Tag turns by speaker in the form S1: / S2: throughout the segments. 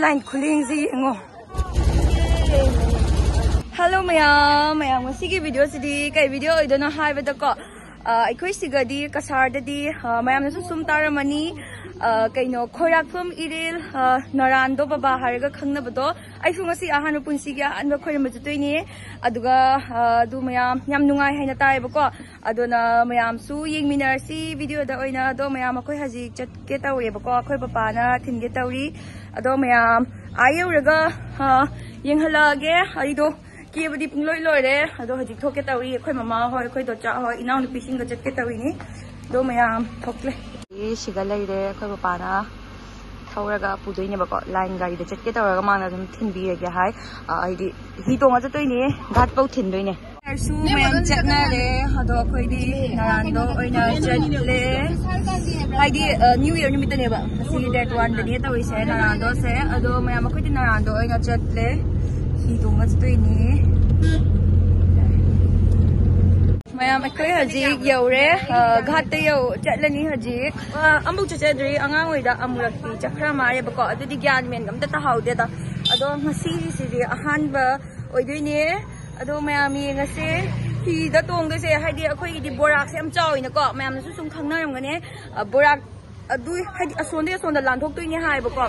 S1: line खुलेंगे से येंगो Hello ma'am ngasi video sidi kai video idona haibada ko aikoi sigadi kasardadi ma'am ने sum taramani kaino khorakphum iril narando baba haraga khangnabado aifu ngasi ahanu punsiga anba khorim jutoini aduga du ma'am yam nungai haina taibako adona ma'am su yengminarsi video da oina do ma'am akoi haji chatke tawrebako akoi papa na thinge tawri ado ma'am ayuraga yenghalage aido Kibadi pungloi lore, ado haji thoke tawi, koi mama hoi, koi docha hoi, inaw ni pising gajat ke tawi ni, do mayam thokle. Sigal lagi deh, koi bapana, thauraga pudoi ni bako line gari deh, chat ke tauraga mana dum thin bi lagi hai, ini hitong aja tu ini, gat bau thin doi ni. Su mayam chat na le, ado koi di narando, oina chat le, ini New Year ni mitan ya ba, si that one deh tawi se narando se, ado mayam koi di narando, oina chat le. Hidung aja tu ini. Mayam ekoi haji yaure, ghat yau jatlani haji. Ambu cacadri, angang wida amulakti, cakra mare bako. Ado di gyan men, kam tata hau dia ta. Ado ngasi siri ahan ba, oido ini. Ado mayam ini ngasi. Hi datong gase, hai dia ekoi di borak se am caw ini ko. Mayam nasu sung khang na yang gane borak. Adu hai asonda lanthok tu ini hai bako.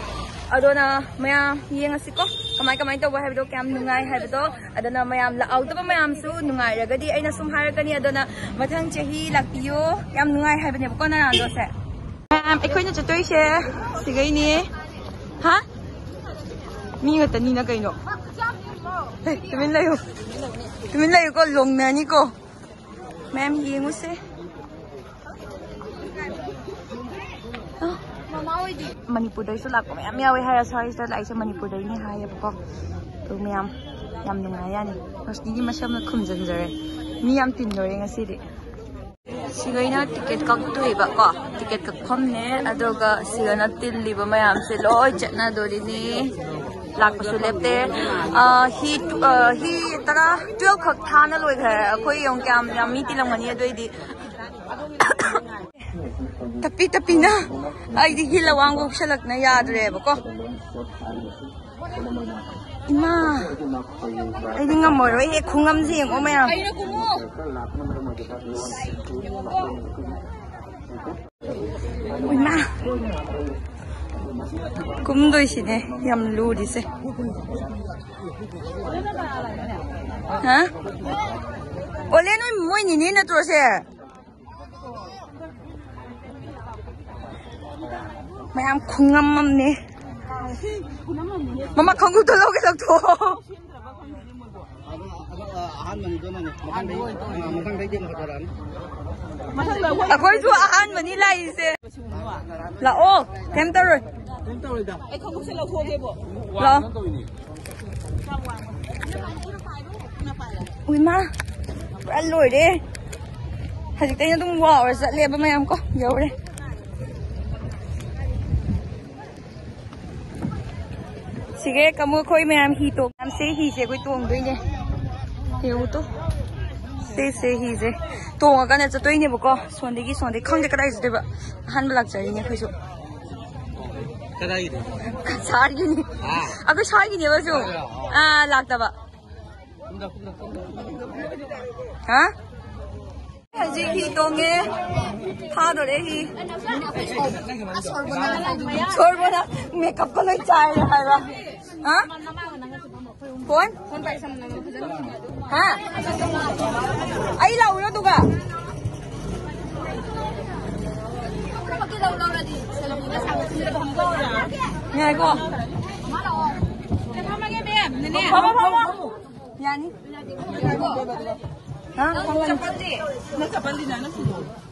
S1: Adona mayam yang ngasih ko kamai tahu bahaya betul kem nungai hai betul adona mayam la auto pa mayam su nungai raga di aina sum har kani adona mathang chahi laktiyo kem nungai hai bane ko na ando se mayam ekoi na chatoi se sigai ni ha mi ngata ni na kai no tumin layo ko long na ni ko mayam yengu se Manipur dari sulak ko mayam yawe haya sorry sa lai sa Manipur dari ni haya bako to mayam yam nungaya ni mas di masam na khumjan jare mi yam tin dore ngasi di sigay na ticket kak to iba ko ticket kak phom ne adoga sigay na tin liba mayam se loi chatna dori ni lak pasu lepte hi tara 12 khak thana loi kha khoi yong kam yam mi tilam ngani adoi di Tapi na, ay di hilawang ko salak na yadre bako. Ima, ay di nga moro ay kungam sing o maya. Ay na kumo. Ima, kumdoy sine yam ludi se. Ha? Ole no moy ni na to se. Mayam kungam ni. Mama kanggu tu loge tak tu. Aku itu ahan mani lagi se. Lah oh, temper. Kanggu se lau thoge bo. Lah. Ui ma, beraloi deh. Hari tanya tu wow, rasanya leba mayam ko, jauh deh. Sige kamu koi mayam hi to am se hi se koi tong doi ne heu to se hi se tong ga na cha toi ne bako sonde khang de kadai jde ba han ba lak chari ne khoi su kadai de sar gi ni aku sar gi ne ba su lak ta ba ha haji hi tong ge tha do re hi sorbona makeup ko loi chai hai ba ha phone paisa ha ai lau no tu ka paki lau ra di salong ina sang sila ko ko ngai ko ke phama ge be ne phama yani ha kapandi na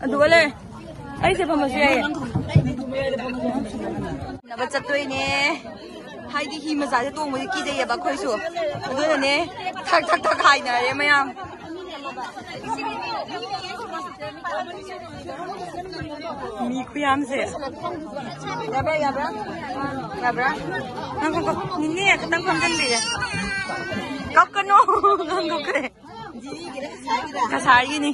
S1: adu wale ai se phama se ai na ba chatoi ne hai di hi maza je tong mo ki je ya ba khoi su adu ne thak hai na re mayam mi khuyam se ya ba nang ko ni ne ka tang kham kan de kap ka no nang ko kre ka sari ni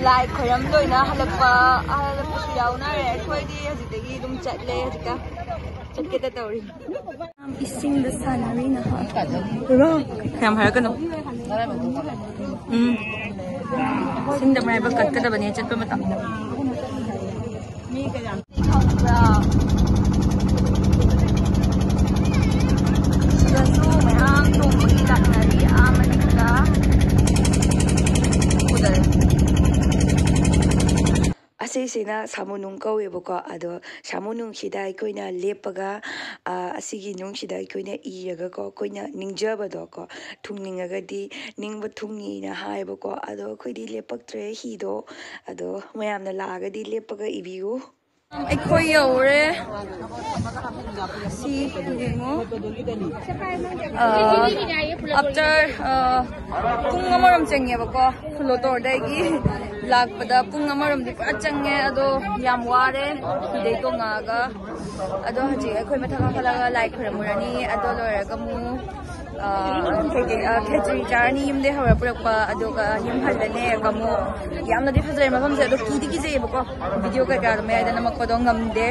S1: लाई खोरम लोइना हलक्पा हलक्पसु याउनारे अखोइदि हजितगी दुम चटले हजिका चटके तौरी इसिंग the सानारीना रो काम हारकनो सिंग the माइबा कटकदबने चटपा मतमदा मी कयाम खंबरा सु ma'am तोंबगी लानारी आमनिका उदर असेसिना सामुनुंग कौवेबको अदो सामुनुंगसिदा अखोइना लेपगा असिगी नुंगसिदा अखोइना इरगा को अखोइना निंगजबदो को थुंगनिंगगदी निंगब थुंगीना हायबको अदो अखोइदि लेपक्त्रे हिदो अदो मयामना लागदी लेपगा इबियु अखोइ यौरे सी येंगो आफ्टर पुंग अमरम चंगेबको फ्लोटोरदगी लाकपदा पुंग अमरमदि पुरा चंगे अदो याम वारे हिदै तोंगागा अदो हजि अखोइ मथका खलागा लाइक खरमुरानी अदो लोरगा मु खेचरी चारनी यमदे हवर पुरक्पा अदोगा यम हल्लने कमु यामनदि फजरे मफमसे अदो किदि किजेबको वीडियो कयका मयादना मक्पदो ngamde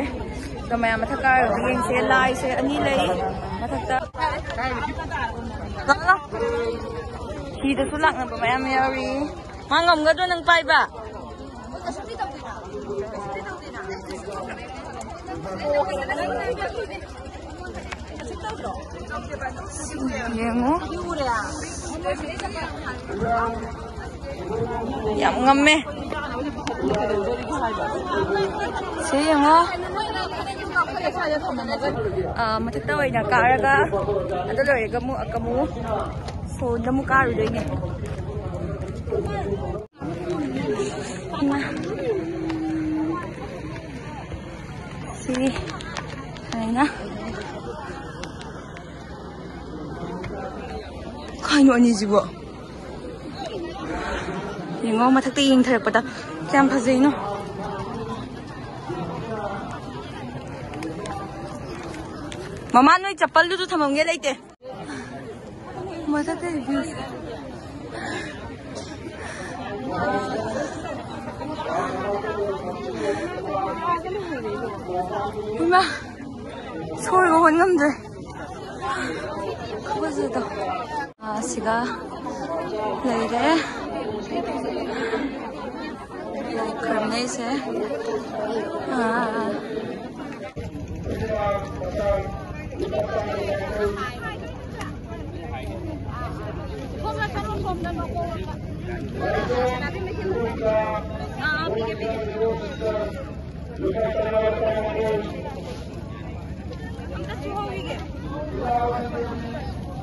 S1: तो मैं मथका रिंग से लाई से अनि लई मथकता गला ही दसु लाकना मयाम यारी मा ngamgadro nang paiba yengo yam ngamme se yengo mathakta oina karaga ado loirega mu akamu phone da mu karu doine si aina kaino ani jibo yengo mathakta yeng tharakpada kyam phajai no mama noi chappal du thamamge leite mathakta view ima soiga hon ngamde khabasida siga leire karne se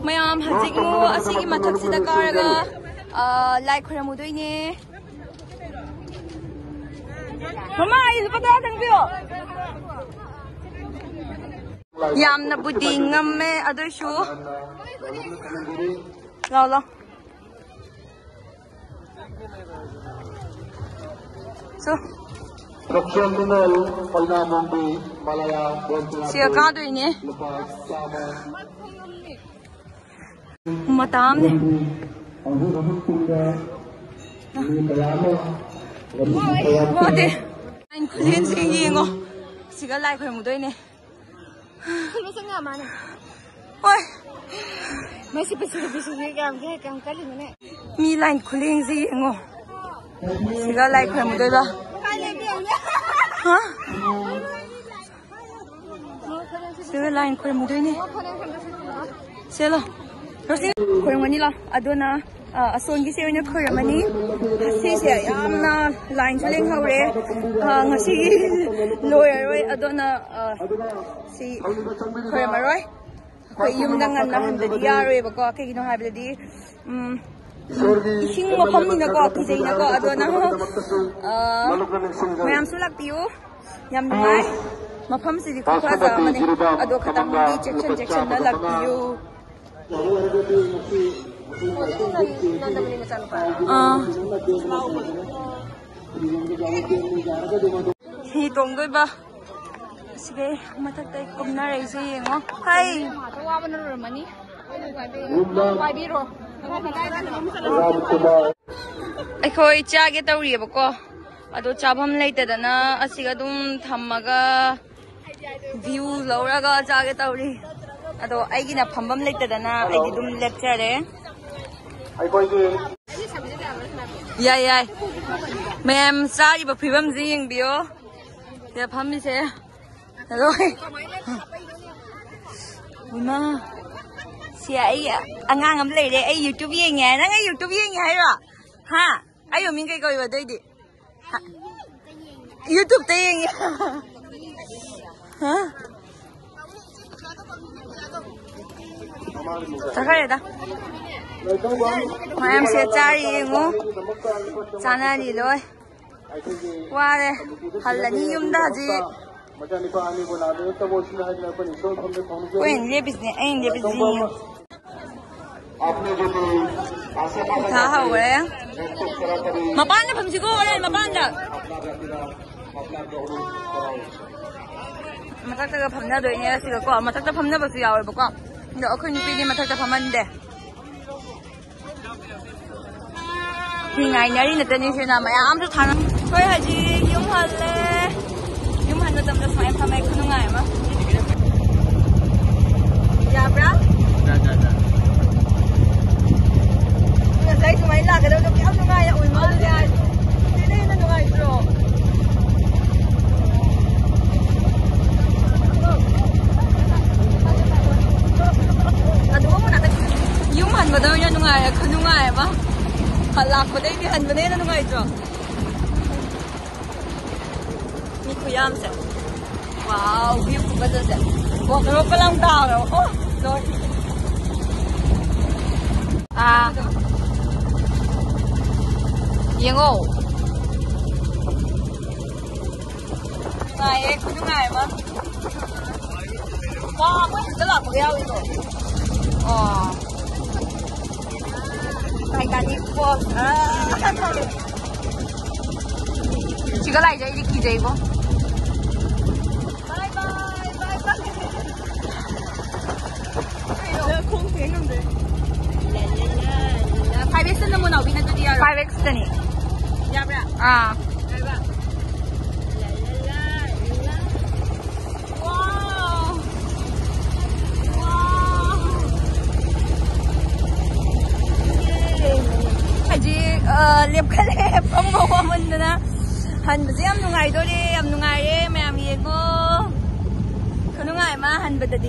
S1: ma'am हजिगो असिगी मथक्सिदा कारगा like खरमुदोइने ममा आई पता दंगबियो यामना बुद्धि ngame adushu लाओ so siya kadoine matam ne Mode, anh khuyên gì ngô, chỉ có like khoảng một đôi này. Không có ngả mà này. Ôi, mấy chị bị gì càng cái gì này. Mi like khuyên gì ngô, chỉ có like khoảng một đôi đó. Hả? Chỉ có like khoảng một đôi này. Xem lo, rồi xin khoảng một ní lo, adona. Asongi se oina khoramani si se yamna line chling hore ngasi lawyer roi adona si khoramaroi khoi yumda nganna handadi yaroi bako kegino haibadi ising mafam ni nako kijaina ko adona mayam su lakpiu yam ngai mafam si ko khaza mane ado khatam ni section da lakpiu hi tong doi ba sige mathak tai kumna rei se yengo hai wa ban ro mani wai bi ro ꯑꯩꯈꯣꯏ ꯆꯥꯒꯦ ꯇꯧꯔꯤꯌꯦꯕꯀꯣ ꯑꯗꯣ ꯆꯥꯐꯝ ꯂꯩꯇꯗꯅ ꯑꯁꯤꯒ ꯑꯗꯨꯝ ꯊꯝꯃꯒ view ꯂꯧꯔꯒ ꯆꯥꯒꯦ ꯇꯧꯔꯤ ꯑꯗꯣ ꯑꯩꯒꯤꯅ ꯐꯝꯐꯝ ꯂꯩꯇꯗꯅ ꯑꯩꯗꯤ ꯑꯗꯨꯝ ꯂꯦꯞꯆꯔꯦ ꯌꯥꯏ ꯌꯥꯏ ꯃꯌꯥꯝ ꯆꯥꯔꯤꯕ ꯐꯤꯕꯝꯁꯤ ꯌꯦꯡꯕꯤꯌꯣ ꯁꯤꯗ ꯐꯝꯃꯤꯁꯦ ꯑꯗꯣ ꯏꯃꯥ ꯁꯤ ꯑꯩ ꯑꯉꯥꯡ ꯑꯃ ꯂꯩꯔꯦ ꯑꯩ ꯌꯨꯇ꯭ꯌꯨꯕ ꯌꯦꯡꯉꯦ ꯅꯪ ꯑꯩ ꯌꯨꯇ꯭ꯌꯨꯕ ꯌꯦꯡꯉꯦ ꯍꯥꯏꯔꯣ ꯍꯥ ꯑꯩ ꯃꯃꯤꯡ ꯀꯩ ꯀꯧꯏꯕ ꯑꯗꯨꯏꯗꯤ ꯌꯨꯇ꯭ꯌꯨꯕꯇ ꯌꯦꯡꯉꯦ ꯍꯥ ꯆꯠꯈ꯭ꯔꯦꯗ ꯃꯌꯥꯝꯁꯦ ꯆꯥꯔꯤ ꯌꯦꯡꯉꯨ ꯆꯥꯅꯔꯤ ꯂꯣꯏ ꯋꯥꯔꯦ ꯍꯜꯂꯅꯤ ꯌꯨꯝꯗ ꯍꯧꯖꯤꯛ ꯑꯩꯅ ꯂꯦꯞꯄꯤꯁꯤꯅꯦ ꯌꯦꯡꯉꯨ ꯏꯊꯥ ꯍꯧꯔꯦ ꯃꯄꯥꯟꯗ ꯐꯝꯁꯤꯀꯣ ꯍꯣꯔꯦꯟ ꯃꯄꯥꯟꯗ ꯃꯊꯛꯇꯒ ꯐꯝꯅꯗꯣꯏꯅꯦ ꯑꯁꯤꯒꯀꯣ ꯃꯊꯛꯇ ꯐꯝꯅꯕꯁꯨ ꯌꯥꯎꯋꯦꯕꯀꯣ ꯑꯗꯣ ꯑꯩꯈꯣꯏ ꯅꯨꯄꯤꯗꯤ ꯃꯊꯛꯇ ꯐꯝꯍꯟꯗꯦ ꯃꯤ ꯉꯥꯏꯅꯔꯤ ꯅꯠꯇꯅꯤ ꯁꯤꯅ ꯃꯌꯥꯝꯁꯨ ꯊꯥꯅ ꯍꯣꯏ ꯍꯧꯖꯤꯛ ꯌꯨꯝ ꯍꯜꯂꯦ ꯌꯨꯝ ꯍꯟꯕ ꯃꯇꯝꯗ ꯁꯨꯃꯥꯏꯅ ꯐꯝꯃꯦ ꯈꯨꯅꯨꯡꯉꯥꯏ ꯑꯃ ꯌꯥꯕ꯭ꯔꯥ ꯉꯁꯥꯏ ꯁꯨꯃꯥꯏꯅ ꯂꯥꯛꯀꯗꯕꯗꯣ ꯌꯥꯝ ꯅꯨꯡꯉꯥꯏꯅ ꯑꯣꯏ ꯃꯥꯜꯂꯦ ꯁꯤꯅ ꯍꯦꯟꯅ ꯅꯨꯡꯉꯥꯏꯇ꯭ꯔꯣ ꯑꯗꯨꯒ ꯃꯅꯥꯛꯇ ꯌꯨꯝ ꯍꯟꯕꯗ ꯑꯣꯏꯅ ꯅꯨꯡꯉꯥꯏꯔꯦ ꯈꯨꯅꯨꯡꯉꯥꯏ ꯑꯃ ꯂꯥꯛꯄꯗꯩꯗꯤ ꯍꯟꯕꯅ ꯍꯦꯟꯅ ꯅꯨꯡꯉꯥꯏꯇ꯭ꯔꯣ ꯃꯤ ꯈꯨꯌꯥꯝꯁꯦ ꯋꯥꯎ ꯚ꯭ꯌꯨ ꯈꯨꯐꯖꯁꯦ ꯕꯣꯇꯔꯣꯞꯀ ꯂꯥꯡ ꯇꯥꯈ꯭ꯔꯕ ꯑꯣ ꯂꯣꯏ ꯌꯦꯡꯉꯣ ꯅꯨꯡꯉꯥꯏꯌꯦ ꯈꯨꯅꯨꯡꯉꯥꯏ ꯑꯃ ꯋꯥ ꯑꯩꯈꯣꯏ ꯈꯛꯇ ꯂꯥꯛꯄꯒ ꯌꯥꯎꯏꯀꯣ ꯑꯣ Titanic Post. Chica lại dậy đi kỳ dậy không? Bye bye bye bye. Không tiếng không đấy. 5x nó muốn nào bên nó đi à? 5x này. Dạ bạ. À. Liệp cái lẹp không có mình nữa nè hành bữa em nung ngày thôi đi em nung ngày đi mẹ em gì cô không nung ngày mà hành bữa đi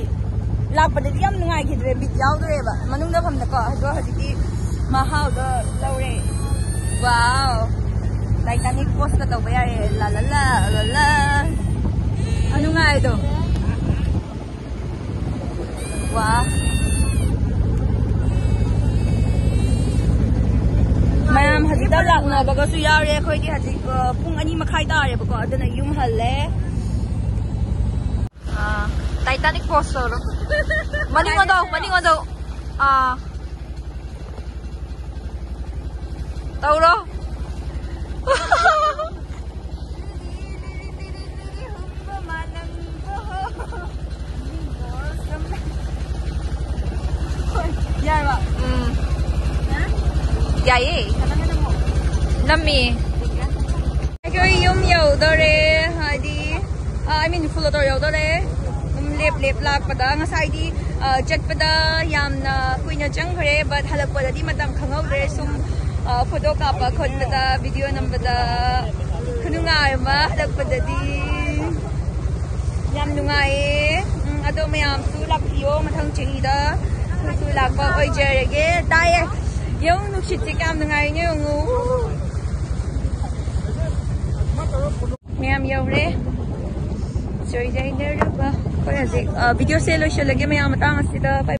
S1: lạc bữa đi em nung ngày thì về bị giáo thôi vậy mà nung đâu không được có rồi thì đi mà hao đó lâu rồi wow Titanic Post cái tàu bây giờ la anh nung ngày đâu wow mayam hadi da lakna baga su yare khoi di hadi pung ani makhai da re bako adana yum halle Titanic Post ro maning odo tau ro ya ba Vậy Nammi Cái yum dầu đó re đi I mean full of dầu đó re lep lạc pada ngasai di chat pada yamna kuina chang khare but halak pada di matam khangau re sum photo ka pa khot pada video nam pada khunungai ma halak pada di yam nungai ado mayam su lak yo mathang chingi da su lak pa oi jere ge dai yung nukshiti kam na ngayon yung mayam yawre so yay na rin ba video selo siya lagi mayam matangas sila